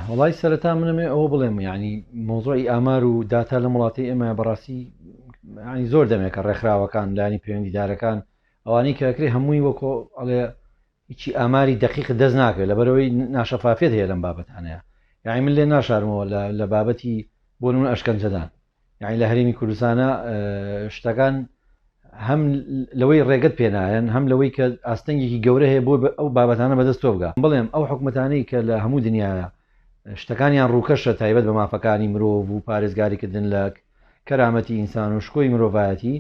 وڵی سەرەتا منەمێ ئەوە بڵێم ینی مۆزۆی ئامار و داتا لە وڵاتی ئێمە بەڕاستی ینی زۆر دەمێکە ڕێکخراوەکان لانی پەیوەندیدارەکان ئەوانەی کەکرێ هەمووی وەکۆ ئەڵێ هیچی ئاماری دقیق دەست ناکرێت لەبەرەوەی ناشەفافێت هەیە لەم بابەتانەیە یعنی من لێ ناشارمەوە لە بابەتی بۆ نمونە ئەشکەنجەدان یعنی لە هەرێمی کوردستانە شتەکان هەم لەوەی ڕێگەت پێنایەن هەم لەوەی کە ئاستەنگێکی گەورە هەیە بۆ ئەو بابەتانە بەدەستۆ بگە بڵێم ئەو حکومەتانەی کە لە هەموو دنیاە شتەکانیان ڕووکەشە تایبەت بە مافەکانی مرۆڤ و پارێزگاریکردن لە کەرامەتی ئینسان و شکۆی مرۆڤایەتی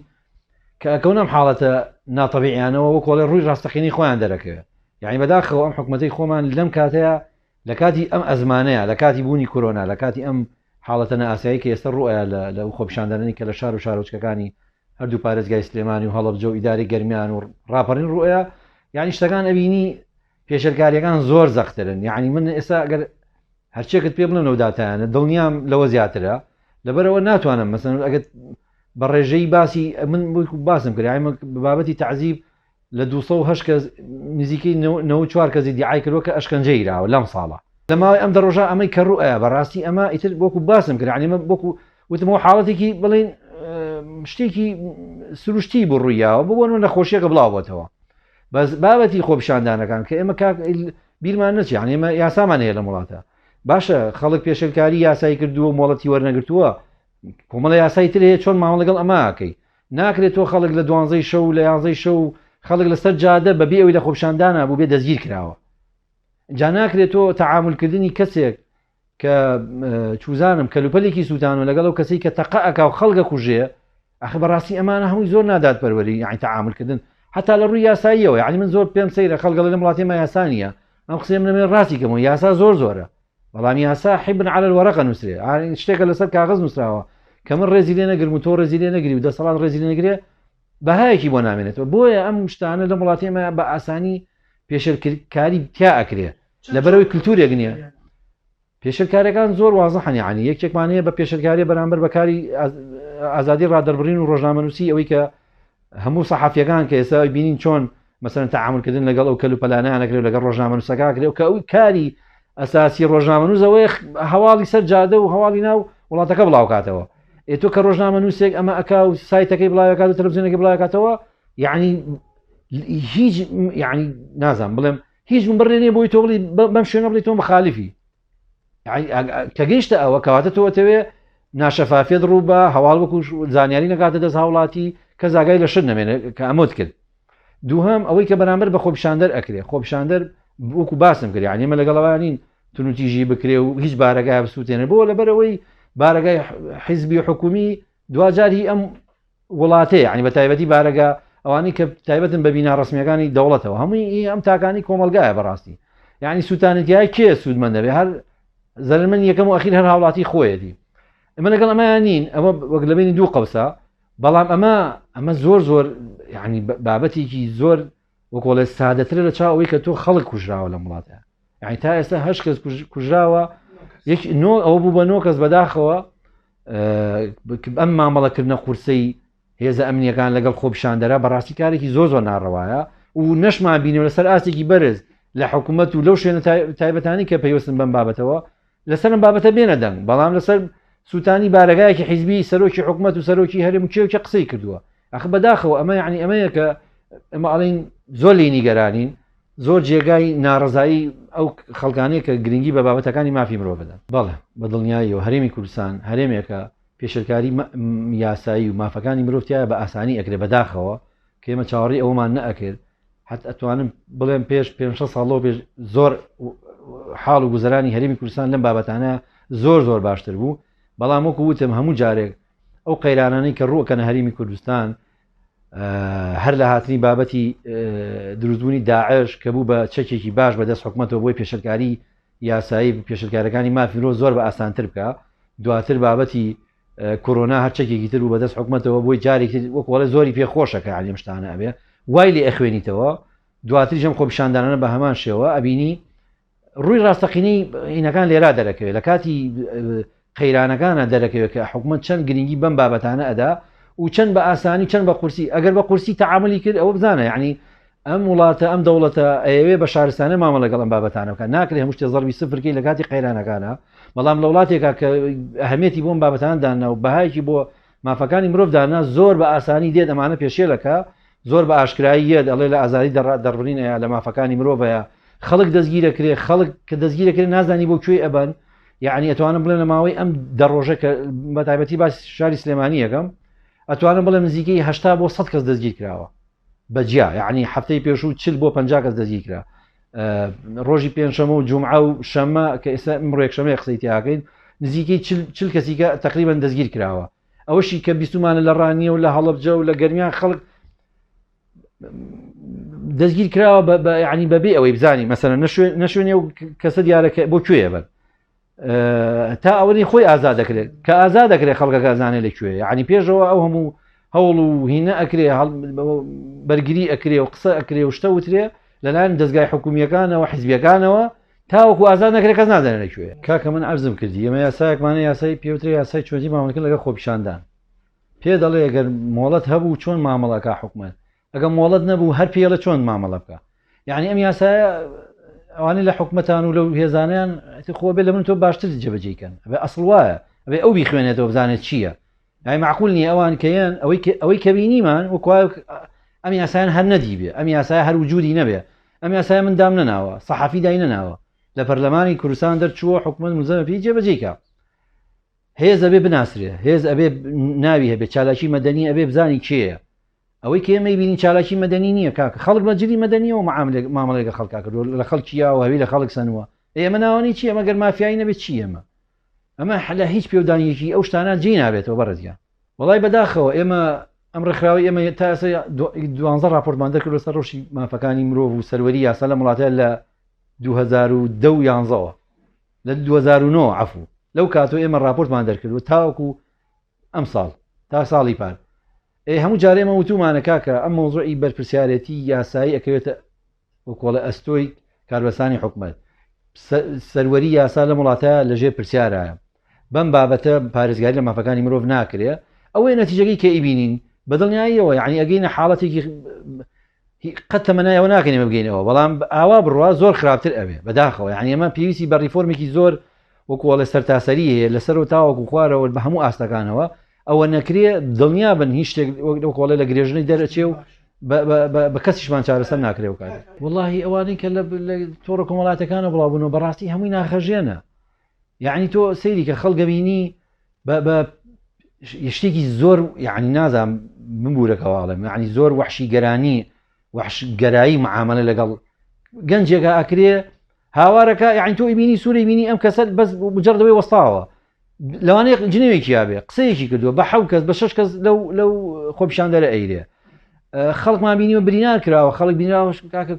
کە ئەکەونەم حاڵەتە ناتەبیعیانەوە وە کۆڵێ ڕووی ڕاستەقینی خۆیان دەرەکەوێت یعنی بەداخەوە ئەم حکومەتەی خۆمان لەم کاتەیە لە کاتی ئەم ئەزمانەیە لە کاتی بوونی کۆرۆنا لە کاتی ئەم حاڵەتە نائاسایی کە ئێستا ڕوئە لە خۆپیشاندنی کە لە شار و شارۆچکەکانی هەردوو پارێزگای سلێمانی و هەڵەبجە و ئیداری گەرمیان و ڕاپەڕین ڕوئە یعنی شتەکان ئەبینی پێشەرکاریەکان زۆر زەخترن یعنی من ئێستا ئەگەر هەرچێکت پێ بڵێن و داتایانە دڵنیام لەوە زیاترە لەبەرەوە ناتوانم مەسەن ئەگەر بە ڕێژەی باسی من باسم کرد بابەتی تعزیب لە 208 کەس نزیکەی 94 کەسی دیعای کردووە کە ئەشکەنجەی راوە لەم ساڵە لە ماوەی ئەم دەڕۆژە ئەمەی کە ڕوئە بەڕاستی ئەمە ئیتر بۆکو باسم کرد عنی بۆکو وتمەوە حاڵەتێکی بڵێن شتێکی سروشتی بۆ ڕوویاوە بۆ نەخۆشیەکە بڵاوبێتەوە بەس بابەتی خۆپیشاندانەکان کە ئێمە بیرمان نەچی عنی ئێمە یاسامان هەیە لە وڵاتە باشە خەڵک پێشەرکاری یاسایی کردووە مۆڵەتی وەرنەگرتووە کۆمەڵە یاسایی تر هەیە چۆن ماوە لەگەڵ ئەماکەی ناکرێت تۆ خەڵک لە 12 شەو لە 11 شەو خەڵک لەسەر جادە بەبێ ئەوی لە خۆپیشاندانە بوو بێ دەستگیر کراوە جا ناکرێت تۆ تەعاملکردنی کەسێک کە چوزانم کەلوپەلێکی سووتان و لەگەڵ ئەو کەسی کە تەقەکە و خەڵگە کوژێ ئەخ بەڕاستی ئەمانە هەمووی زۆر نادات پەروەری یعنی تەعاملکردن حتا لە ڕووی یاساییەوە یعنی من زۆر پێم سەیرە خەڵگە لەم وڵاتێمە یاسانیە ئەم قسەی من لەمێ ڕاستی کەمەوە یاسا زۆرە بەڵام یاسا حیبن على الورقة نووسرێ شتێکە لەسەر کاغذ نووسراوە کە من ڕێزی لێ نەگرم و تۆ ڕێزی لێ نەگری و دەسەڵات ڕێزی لێ نەگرێ بەهایەکی بۆ نامێنێتەوە بۆیە ئەم شتانە لە وڵاتێمە بە ئاسانی پێشەرکاری تیا ئەکرێ لەبەرەوەی کللتورێک نییە پێشەرکاریەکان زۆر وازەحن یعنی یەکێکمانەیە بە پێشەرکاری بەرامبەر بەکاری ئازادی ڕادەربڕین و ڕۆژنامەنووسی ئەوەی کە هەموو سەحافیەکان کە ئێستا بینین چۆن مەسەن تەعاملکردن لەگەڵ ئەو کەلوپەلانەیانەکرێت لەگەڵ ڕۆژنامەنووسەکانکرێت کە ئەوی کاری ئەساسی ڕۆژنامەنووسەوەی هەواڵی سەر جادە و هەواڵی ناو وڵاتەکە بڵاوکاتەوە تۆ کە ڕۆژنامەنووسێک ئەمە ئەکا و سایتەکەی بڵاوکات و تەلەڤیزیۆنەکەی بڵاوکاتەوە یعنی هیچ یعنی نازانم بڵێم هیچ من بڕێنێ بۆی تۆ بڵی بەم شوێنە بڵی تۆ مخالفی کە گەیشتە ئەوە کەواتە تۆتەوێ ناشەفافێت ڕوو بە هەواڵ وەکو زانیاری نەکاتە دەست هاوڵاتی کە زاگای لە شت نەمێنێت کە ئەمۆت کرد دووهەم ئەوەی کە بەرامبەر بە خۆپیشاندەر ئەکرێ خۆپیشاندەر وەکو باسم کرد یعنی ئێمە لەگەڵەوانین تونوتیژی بکرێ و هیچ بارەگای بسووتێنێ بۆ لەبەرەوەی بارەگای حیزبی حکومی دوجاری ئەم وڵاتەیە یعنی بە تایبەتی بارەگا ئەوانەی کە تایبەتن بە بینا ڕسمیەکانی دەوڵەتەوە هەمووی ئەم تاکانی کۆمەلگایە بەڕاستی یعنی سووتانەتیای کێ سوودمە دەبێ هەر زەرمن یەکەم و ئەخیر هەر هاوڵاتی خۆیەتی ئەمە لەگەڵ ئەمایان نین ئەمە وەک لەبینی دوو قەوسە بەڵام ئەمە زۆر یعنی بابەتێکی زۆر وەکۆڵێ سادەترە لە چاوەوەی کە تۆ خەڵک کوژراوە لە وڵاتە یعنی تا ئێستا 8 کەس کوژراوە ئەوە بوو بە 9 کەس بەداخەوە ئەم مامەڵەکردنە قورسەی هێزە ئەمنیەکان لەگەڵ خۆپیشاندەرە بەڕاستی کارێکی زۆر ناڕەوایە و نەشمان بینەوە لەسەر ئاستێکی بەرز لە حکوومەت و لەو شوێنە تایبەتانی کە پێوەستن بەم بابەتەوە لەسەرم بابەتە بێنە دەنگ بەڵام لەسەر سووتانی بارەگایەکی حیزبی سەرۆکی حکوومەت و سەرۆکی هەرێم کێوکە قسەی کردووە ئەخ بەداخەوە ئەمە یعنی ئەمەیە کە ئەمە ئەڵین زۆر لی نیگەرانین زۆر جێگای ناڕزایی ئەو خەڵکانەیە کە گرنگی بە بابەتەکانی مافی مرۆڤ بدەن بەڵێ بە دڵنیاییەوە هەرێمی کوردستان هەرێمێکە پێشەرکاری یاسایی و مافەکانی مرۆڤتیایە بە ئاسانی ئەکرێ بەداخەوە کە ئێمە چاوەڕی ئەومان نەئەکرد حت ئەتوانم بڵێم پێش 5 ساڵەوە پێش زۆر حاڵ و گوزەرانی هەرێمی کوردستان لەم بابەتانە زۆر باشتر بوو بەڵام وەکو وتم هەموو جارێک ئەو قەیرانانەی کە ڕووەکەنە هەرێمی کوردستان هەر لە هاتنی بابەتی دروستبوونی داعش کە بوو بە چەکێکی باش بەدەست حکومەتەوە بۆی پێشەرکاری یاسایی پێشەرکارەکانی مافی مرۆڤ زۆر بە ئاسانتر بکە دواتر بابەتی کۆرۆنا هەر چەکێکی تر بوو بەدەست حکومەتەوە بۆی جارێکی وەکوڵە زۆری پێخۆشەکە عالیم شتانە ئەبێ وای لێ ئەخوێنیتەوە دواتری ژەم خۆپیشاندانانە بە هەمان شێوە ئەبینی ڕووی ڕاستەقینەی ئینەکان لێرا دەرەکەوێت لە کاتی قەیرانەکانە دەرەکەوێت کە حکومەت چەند گرنگی بەم بابەتانە ئەدا و چەند بە ئاسانی چەند بە قورسی ئەگەر بە قورسی تەعاملی کرد ئەوە بزانە یعنی ئەم وڵاتە ئەم دەوڵەتە ئەوێ بە شارستانە مامەڵە لەگەڵ ئەم بابەتانەکە ناکرێت هەموو شتێ زەربی سفرکەی لە کاتی قەیرانەکانە بەڵام لە وڵاتێکە کە ئەهەمیەتی بۆم بابەتاندانە و بەهایکی بۆ مافەکانی مرۆڤدانا زۆر بە ئاسانی دێت ئەمانە پێشێلەکە زۆر بە ئاشکراییە دەڵێ لە ئازادی دەڕبرینەیە لە مافەکانی مرۆڤەیە خەڵک دەستگیرەکرێ خەڵک کە دەستگیرەکرێ نازانی بۆ کوێی ئەبەن یعنی ئەتوانم بڵێن لە ماوەی ئەم دەڕۆژە کە بە تایبەتی باس شاری سلێمانی یەکەم ئەتوانم بڵێم نزیکەی 80 بۆ 100 کەس دەستگیر کراوە بەجیا یعنی هەفتەی پێشوو 40 بۆ 50 کەس دەستگیر کرا ڕۆژی پێنجشەمە و جومعە و شەمە کە ئێستا ڕێک شەمەیە قسەی تیاکەین نزیکەی 40 کەسیکە تقریبان دەستگیر کراوە ئەوەشی کە بیستمانە لە ڕانیە و لە هەڵەبجە و لە گەرمیان خەڵک دەستگیر کراوە ینی بەبێ ئەوەی بزانانی مەسەرە نەشوێنێ و کەسە دیارەکە بۆ کوێە بن تا ئەوەی خۆی ئازاد دەکرێت کە ئازاد دەکرێت خەڵکەکە ئازانێت لەکوێ ینی پێشەوە ئەو هەموو هەوڵ و هینە ئەکرێ بەرگری ئەکرێ و قسە ئەکرێ و شتە وترێ لەلایەن دەستگای حکومیەکانەوە حیزبیەکانەوە تاوەکو ئازاد نەکرێت کەس نازانێت لەکوێ کاکە من عەرزم کردی ئێمە یاسایەکمانە یاسای پێوترێ یاسای چۆنی مامەڵەکە لەگە خۆپیشاندان پێ دەڵێ ئەگەر مۆڵەت هەبوو چۆن مامەڵەکە حکومەت ئەگەر مۆڵەت نەبوو هەر پێڵە چۆن مامەڵە بکە یعنی ئەم یاسایە ئەوانەی لە حکومەتان و لەو هێزانیان خۆ بێ لە من تۆ باشتر جێبەجێکەن ئەبێ ئەسڵ وایە ئەبێ ئەو بیخوێنێتەوە بزانێت چییە یعنی معقول نییە ئەوان کەیان ئەوەی کە بینیمان وەکوای ئەم یاسایان هەر نەدی بێ ئەم یاسایە هەر وجودی نەبێ ئەم یاسایە من دام نەناوە سەحافی دای نەناوە لە پەرلەمانی کوردستان دەرچووە حکومەت ملزەمە پێی جێبەجێکە هێز ئەبێ بناسرێ هێز ئەبێ ناوی هەبێ چالاکی مەدەنی ئەبێ بزانی کێیە ئەوەی کە ئێمەی بینی چالاکی مەدەنی نییە کاکە خەڵک بەجلی مەدەنیەوە مامەڵێگە خەڵکا کردو لە خەڵکییا و هەوی لە خەڵک سنووە ئێمە ناوانی چی ئەمە گەر مافیایی نەبێت چی ئەمە لە هیچ پێودانیەکی ئەو شتانە جێ نابێتەوە بەڕێزیان وڵای بەداخەوە ئێمە ئەم ڕێکخراوی ئێمە تا 12 راپۆرتمان دەکرد سەر ڕۆژی مافەکانی مرۆڤ و سەروەری یاسا لە وڵاتە لە 2011 لە 2009 عفو لەو کاتۆ ئێمە راپۆرتمان دەرکردو تاوەکو ئەم ساڵ تا ساڵی پار هەموو جارێ ئێمە وتومانە کاکە ئەم مۆزوعی بەرپرسیارەتی یاسایی ئەکەوێتە وەکۆڵە ئەستۆی کاربەستانی حکومەت سەروەری یاسا لە وڵاتە لەژێر پرسیارایە بەم بابەتە پارێزگاری لە مافەکانی مرۆڤ ناکرێ ئەوەی نەتیجەکەی کە ئیبینین بەدڵنیاییەوە یعنی ئەگەینە حاڵەتێکی قەت تەمەنایەوە ناکەینێمە بگەینەوە بەڵام ئاوا بڕوا زۆر خراپتر ئەوێ بەداخەوە یعنی ئەمە پێویستی بە ریفۆرمێکی زۆر وەکوڵە سەرتاسەری هەیە لەسەر و تاوەکو خوارەوە بە هەموو ئاستەکانەوە ئەوە نەکرێ دڵنیا بن هیچ شتێک وەکوڵە لە گرێژنەی دەرەچێ و بە کەسیشمان چارەسەر ناکرێ و کات واللهی ئەوانەی کە لە تۆڕە کۆمەڵاتەکانە بڵاوبوونەوە بەڕاستی هەمووی ناخەژێنە یعنی تۆ سەیری کە خەڵگە بینی بە شتێکی زۆر یعنی نازانم بمبورەکەواڵم یعنی زۆر وحشی گەرانی وحشگەرایی معاملە لەگەڵ گەنجێکە ئەکرێ هاوارەکە یعنی تۆ بینی سووری بینی ئەم کەسە بەس مجەردەوەی وەستاوە لەوانەیە جنێوێکی یابێ قسەیەکی کردووە بە 7 کەس بە 6 کەس لەو خۆپیشاندەرە ئەیرێ خەڵکمان بینیوە برینار کراوە خەڵک بینراوە کاکە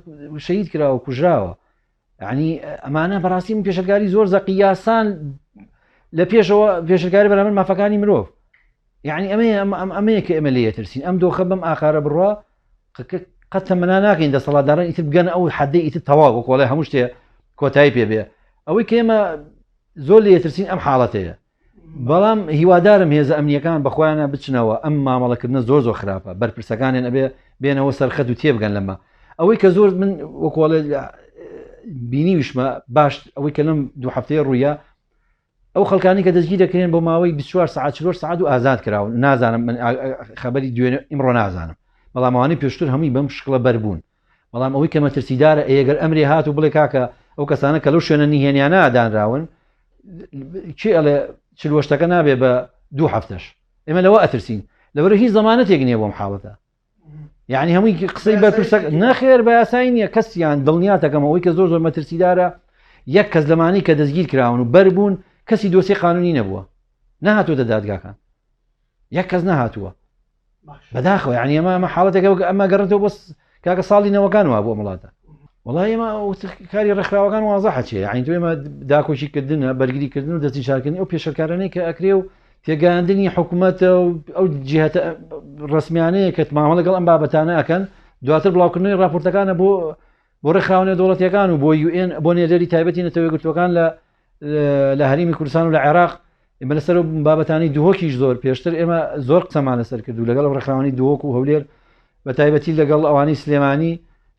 شەهید کراوە کوژراوە یعنی ئەمانە بەڕاستی من پێشەرگاری زۆر زەقی یاسان لە پێشەوە پێشەرگاری بەرامبەر مافەکانی مرۆڤ یعنی ئەمەیە کە ئێمە لێ ترسین ئەم دۆخە بەم ئاخارە بڕوا قەت تەمەنا ناکەین دەسەڵاتداران ئیتر بگەن ئەو حەدەی ئیتر تەواو وەکوڵێ هەموو شتێ کۆتایی پێبێ ئەوەی کە ئێمە زۆر لێ ترسین ئەم حاڵەتەیە بەڵام هیوادارم هێزە ئەمنیەکان بەخۆیانە بچنەوە ئەم مامەڵەکردنە زۆر خراپە بەرپرسەکانیان ئەبێ بێنەوە سەرخەت و تێبگەن لەمە ئەوەی کە زۆر من وەکوڵێ بینیویشمە باش ئەوەی کە لەم دوو هەفتەیە ڕوویە ئەو خەڵکانی کە دەستگیر دەکرێن بۆ ماوەی 24 ساعت 4 ساعت و ئازاد کراون نازانم من خەبەری دوێنێ ئیمڕۆ نازانم بەڵام ئەوانەی پێشتر هەمووی بەم شکڵە بەربوون بەڵام ئەوەی کە مەترسیدارە ئەگەر ئەمرێ هات و بڵێ کاکە ئەو کەسانە کە لەو شوێنە نیهێنیانە ئادانراون چی ئەڵێ چلوەشتەکە نابێ بە 2 هەفتەش ئێمە لەوە ئەترسین لەبەر هیچ زەمانەتێک نییە بۆم حاڵەتە یعنی هەمووی قسەی بەرپرسەک نەخێر بە یاسایی نییە کەسیان دڵنیاتەکەمەوەی کە زۆر مەترسیدارە یەک کەس لەمانی کە دەستگیر کراون و بەربوون کەسی دۆسی قانونی نەبووە نەهاتووە دادگاکان یەک کەس نەهاتووە بەداخەوە یعنی ئەمە حاڵەتێکە ئەمە گەڕێتەوە بەس کاکە ساڵی نەوەکان وە بۆ وڵاتە وڵای ئێمە کاری ڕێکخراوەکان وازەحە چیە یعنی تۆ ئێمە داکۆشیکردنە بەرگریکردن و دەستی شارکردنی ئەو پێشەرکارانەی کە ئەکرێ و تێگەاندنی حکوومەتە و ئەو جیهەتە ڕسمیانەیە کە مامەڵە لەگەڵ ئەم بابەتانە ئەکەن دواتر بڵاوکردنەوەی راپۆرتەکانە بۆ ڕێکخراونە دەوڵەتیەکان و بۆ UN بۆ نێردەری تایبەتی نەتەوە یەکگرتووەکان لە هەریمی کوردستان و لە عێراق ئێمە لەسەر بابەتانی دووهۆکیش زۆر پێشتر ئێمە زۆر قسەمان لەسەر کردو لەگەڵ ڕێکخراوانی دووهۆک و هەولێر بە تایبەتی لەگەڵ ئەوانەی سلێمانی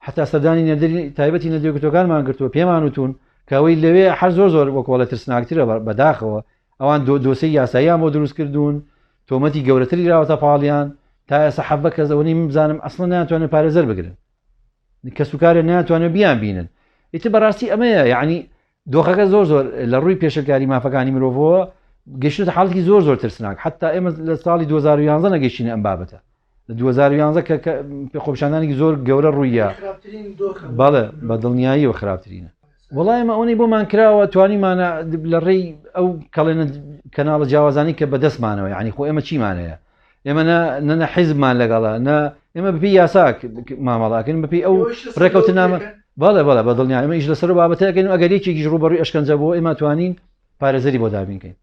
حتا سەردانی نەدەری تایبەتی نەدەرگرتوەکانمان گرتووە پێمان وتون کەەوەی لەوێ هەر زۆر وەکوڵە ترسناکترە بەداخەوە ئەوان دۆسی یاساییان بۆ دروست کردوون تۆمەتی گەورەتری راوەتە پاڵیان تا ئێستا حەبە کەسەوەنی من بزانم ئەسڵ ناتوانێت پارێزەر بگرن کە سوکارە ناتوانێت بیان بینن ئیتر بەڕاستی ئەمەیە یعنی دۆخەکە زۆر لە ڕووی پێشەکاری مافەکانی مرۆڤەوە گەشتە حاڵی زۆر ترسناک حتا ئێمە لە ساڵی 2011 نەگەشتینە ئەم بابەتە لە 2011 کە خۆپیشاندانێکی زۆر گەورە ڕوویە بەڵێ بە دڵنیاییەوە خراپترینە وەڵای ئەمە ئەوەی بۆمان کراوە توانیمانە لە ڕێی ئەو کەڵێنە کەناڵە جیاوازانی کە بەدەستمانەوە یعنی خۆ ئێمە چیمانەیە ئێمە نە حیزبمان لەگەڵە ئێمە بپی یاساک مامەڵاکەین بپی ئەو ڕێکەوتنامە بەڵێ بە دڵنیای ئێمە ئیش لەسەر بابەتەکەین و ئەگەر یەکێکیش ڕوبەڕووی ئەشکەنجە بۆ ئێمە توانین پارێزەری بۆ دابینکەین